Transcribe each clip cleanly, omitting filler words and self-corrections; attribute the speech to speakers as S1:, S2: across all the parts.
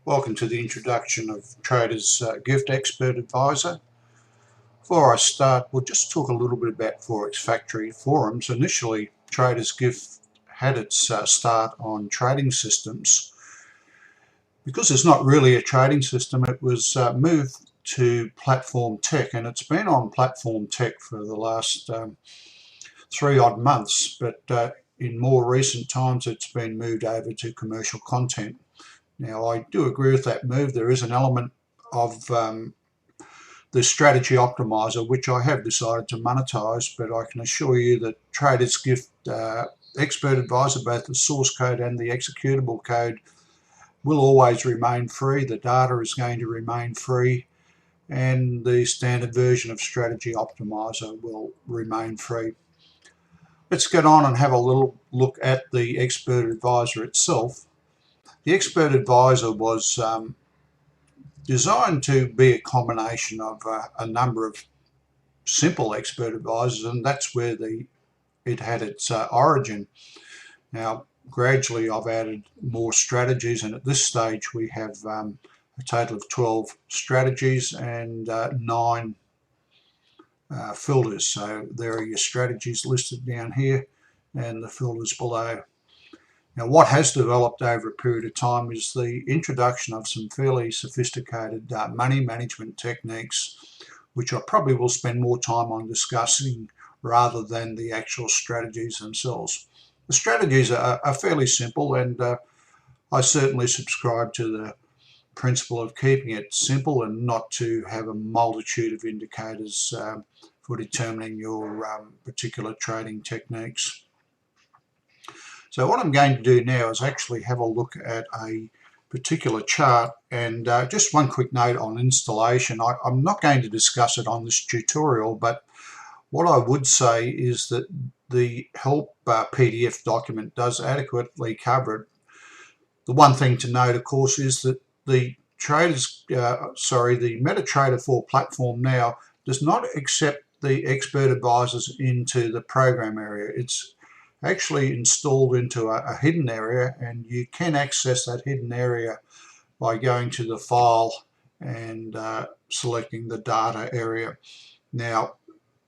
S1: Welcome to the introduction of Trader's Gift Expert Advisor. Before I start, we'll just talk a little bit about Forex Factory forums. Initially, Trader's Gift had its start on trading systems. Because it's not really a trading system, it was moved to Platform Tech, and it's been on Platform Tech for the last 3 odd months, but in more recent times it's been moved over to commercial content. Now, I do agree with that move. There is an element of the strategy optimizer which I have decided to monetize, but I can assure you that Trader's Gift Expert Advisor, both the source code and the executable code, will always remain free. The data is going to remain free, and the standard version of strategy optimizer will remain free. Let's get on and have a little look at the Expert Advisor itself. The Expert Advisor was designed to be a combination of a number of simple expert advisors, and that's where it had its origin. Now, gradually I've added more strategies, and at this stage we have a total of 12 strategies and 9 filters. So there are your strategies listed down here and the filters below. Now, what has developed over a period of time is the introduction of some fairly sophisticated money management techniques, which I probably will spend more time on discussing rather than the actual strategies themselves. The strategies are fairly simple, and I certainly subscribe to the principle of keeping it simple and not to have a multitude of indicators for determining your particular trading techniques. So what I'm going to do now is actually have a look at a particular chart, and just one quick note on installation. I'm not going to discuss it on this tutorial, but what I would say is that the help PDF document does adequately cover it. The one thing to note, of course, is that the MetaTrader 4 platform now does not accept the expert advisors into the program area. It's actually installed into a hidden area, and you can access that hidden area by going to the file and selecting the data area. Now,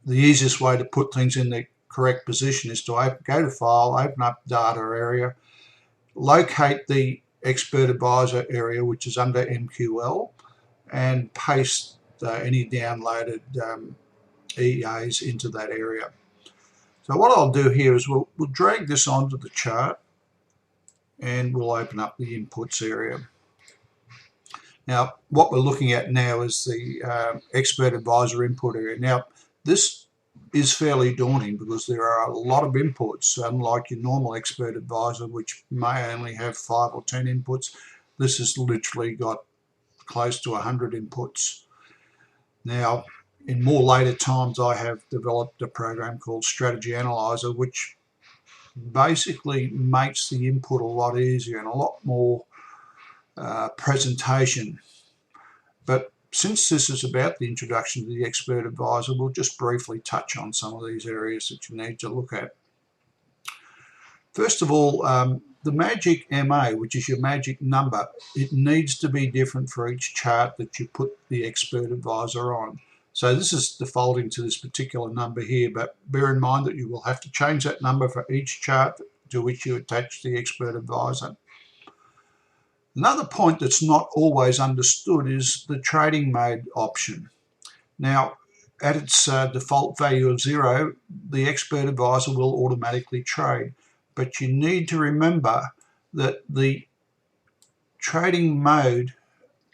S1: the easiest way to put things in the correct position is to go to file, open up data area, locate the expert advisor area, which is under MQL, and paste any downloaded EAs into that area. So what I'll do here is we'll drag this onto the chart, and we'll open up the inputs area. Now, what we're looking at now is the expert advisor input area. Now, this is fairly daunting because there are a lot of inputs. Unlike your normal expert advisor, which may only have 5 or 10 inputs, this has literally got close to 100 inputs. Now, in more later times, I have developed a program called Strategy Analyzer, which basically makes the input a lot easier and a lot more presentation. But since this is about the introduction to the expert advisor, we'll just briefly touch on some of these areas that you need to look at. First of all, the magic MA, which is your magic number, it needs to be different for each chart that you put the expert advisor on. So this is defaulting to this particular number here, but bear in mind that you will have to change that number for each chart to which you attach the expert advisor. Another point that's not always understood is the trading mode option. Now, at its default value of 0, the expert advisor will automatically trade, but you need to remember that the trading mode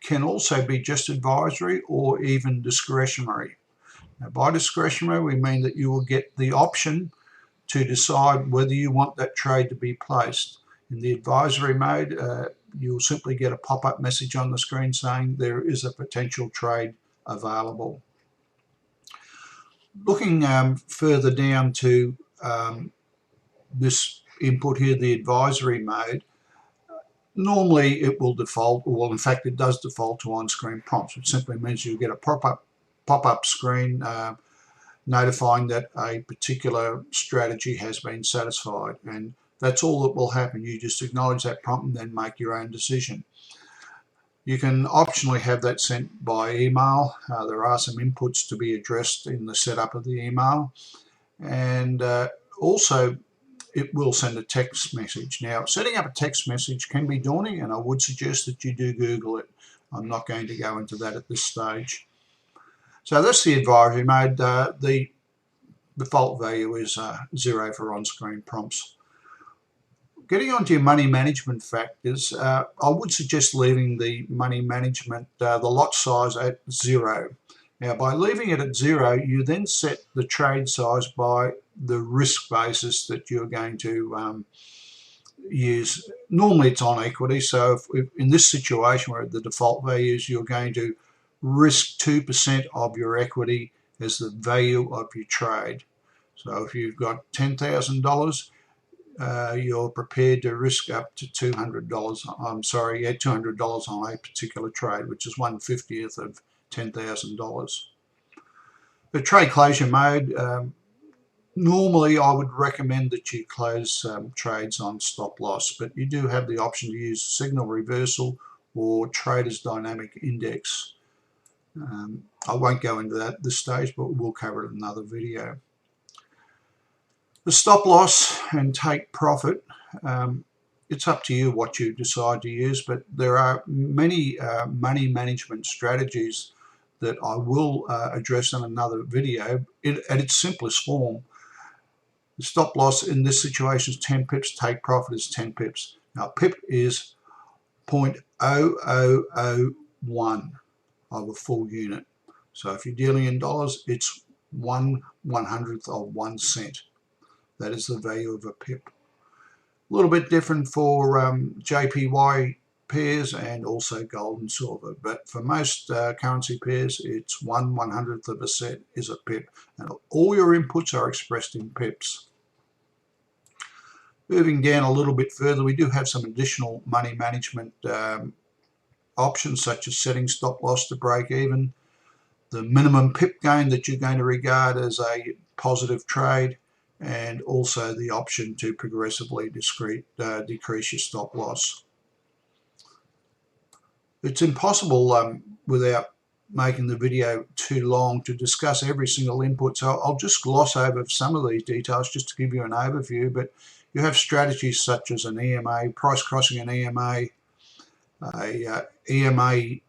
S1: can also be just advisory or even discretionary. Now, by discretionary, we mean that you will get the option to decide whether you want that trade to be placed. In the advisory mode, you'll simply get a pop-up message on the screen saying there is a potential trade available. Looking further down to this input here, the advisory mode, normally it will default, well, in fact it does default to on-screen prompts, which simply means you'll get a pop-up screen notifying that a particular strategy has been satisfied, and that's all that will happen. You just acknowledge that prompt and then make your own decision. You can optionally have that sent by email. There are some inputs to be addressed in the setup of the email, and also it will send a text message. Now, setting up a text message can be daunting, and I would suggest that you do Google it. I'm not going to go into that at this stage. So that's the advisory mode. The default value is 0 for on-screen prompts. Getting onto your money management factors, I would suggest leaving the money management, the lot size at 0. Now, by leaving it at 0, you then set the trade size by the risk basis that you're going to use. Normally it's on equity, so if in this situation where the default value is you're going to risk 2% of your equity as the value of your trade. So if you've got $10,000, you're prepared to risk up to $200. I'm sorry, yeah, $200 on a particular trade, which is 1/50th of $10,000. The trade closure mode, normally I would recommend that you close trades on stop loss, but you do have the option to use signal reversal or traders dynamic index. I won't go into that at this stage, but we'll cover it in another video. The stop loss and take profit, it's up to you what you decide to use, but there are many money management strategies that I will address in another video. At its simplest form, the stop loss in this situation is 10 pips, take profit is 10 pips. Now pip is 0.0001 of a full unit. So if you're dealing in dollars, it's 1/100th of 1 cent. That is the value of a pip. A little bit different for JPY pairs and also gold and silver, but for most currency pairs, it's 1/100th of a cent is a pip, and all your inputs are expressed in pips. Moving down a little bit further, we do have some additional money management options, such as setting stop loss to break even, the minimum pip gain that you're going to regard as a positive trade, and also the option to progressively decrease your stop loss. It's impossible without making the video too long to discuss every single input, so I'll just gloss over some of these details just to give you an overview. But you have strategies such as an EMA, price crossing an EMA, EMA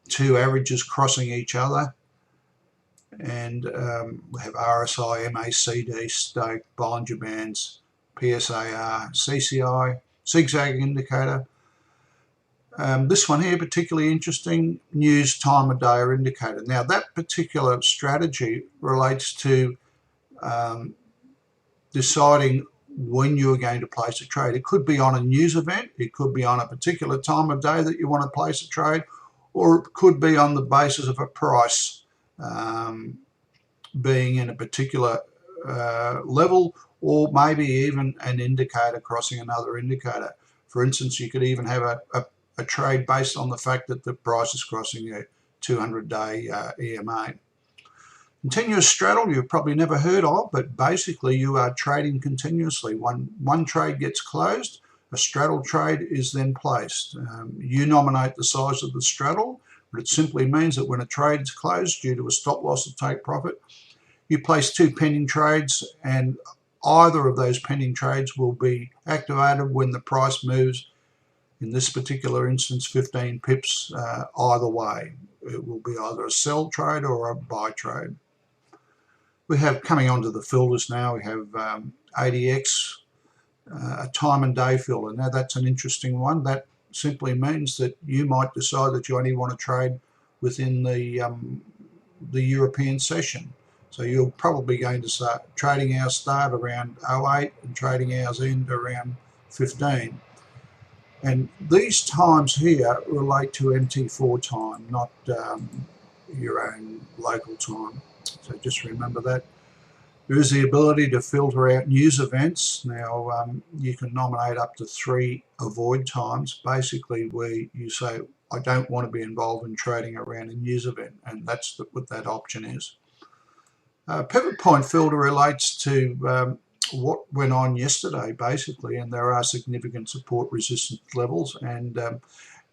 S1: two averages crossing each other, and we have RSI, MACD, Stoke, Bollinger Bands, PSAR, CCI, zigzag indicator. This one here, particularly interesting, news time of day or indicator. Now that particular strategy relates to deciding when you're going to place a trade. It could be on a news event, it could be on a particular time of day that you want to place a trade, or it could be on the basis of a price being in a particular level, or maybe even an indicator crossing another indicator. For instance, you could even have a trade based on the fact that the price is crossing a 200-day EMA. Continuous straddle, you've probably never heard of, but basically you are trading continuously. One trade gets closed, a straddle trade is then placed. You nominate the size of the straddle, but it simply means that when a trade is closed due to a stop loss or take profit, you place 2 pending trades, and either of those pending trades will be activated when the price moves, in this particular instance, 15 pips either way. It will be either a sell trade or a buy trade. We have, coming onto the filters now, we have ADX, a time and day filter. Now that's an interesting one. That simply means that you might decide that you only want to trade within the European session. So you're probably going to start trading hours start around 08 and trading hours end around 15. And these times here relate to MT4 time, not your own local time. So just remember that. There is the ability to filter out news events. Now you can nominate up to 3 avoid times, basically where you say, I don't want to be involved in trading around a news event, and that's what that option is. Pivot point filter relates to what went on yesterday, basically, and there are significant support resistance levels, and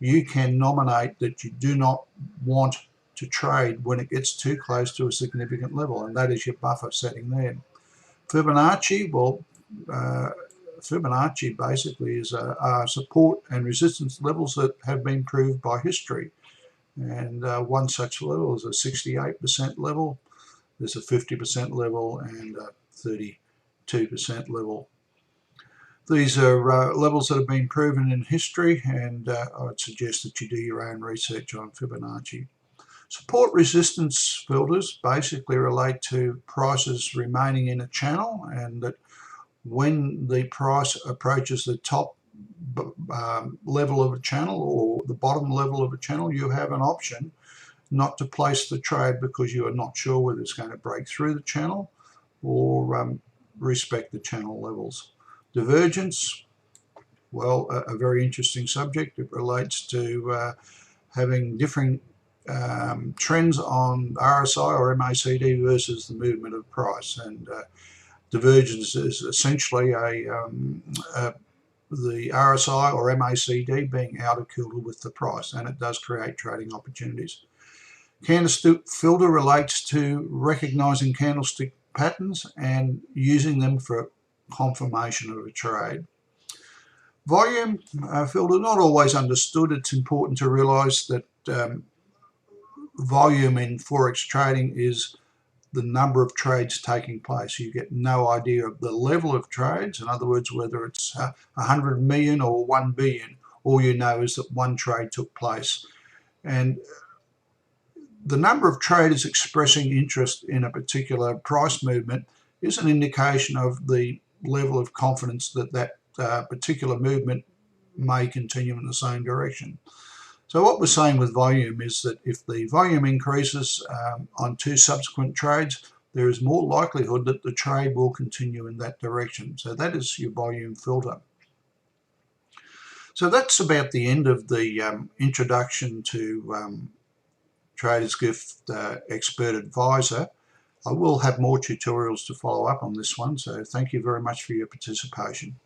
S1: you can nominate that you do not want to trade when it gets too close to a significant level, and that is your buffer setting there. Fibonacci, well, Fibonacci basically is support and resistance levels that have been proved by history. And one such level is a 68% level, there's a 50% level, and a 32% level. These are levels that have been proven in history, and I'd suggest that you do your own research on Fibonacci. Support resistance filters basically relate to prices remaining in a channel, and that when the price approaches the top level of a channel or the bottom level of a channel, you have an option not to place the trade because you are not sure whether it's going to break through the channel or respect the channel levels. Divergence, well, a very interesting subject. It relates to having differing trends on RSI or MACD versus the movement of price, and divergence is essentially the RSI or MACD being out of kilter with the price, and it does create trading opportunities. Candlestick filter relates to recognizing candlestick patterns and using them for confirmation of a trade. Volume filter, not always understood. It's important to realize that volume in Forex trading is the number of trades taking place. You get no idea of the level of trades. In other words, whether it's 100 million or 1 billion, all you know is that one trade took place. And the number of traders expressing interest in a particular price movement is an indication of the level of confidence that that particular movement may continue in the same direction. So what we're saying with volume is that if the volume increases on two subsequent trades, there is more likelihood that the trade will continue in that direction. So that is your volume filter. So that's about the end of the introduction to Traders Gift Expert Advisor. I will have more tutorials to follow up on this one, so thank you very much for your participation.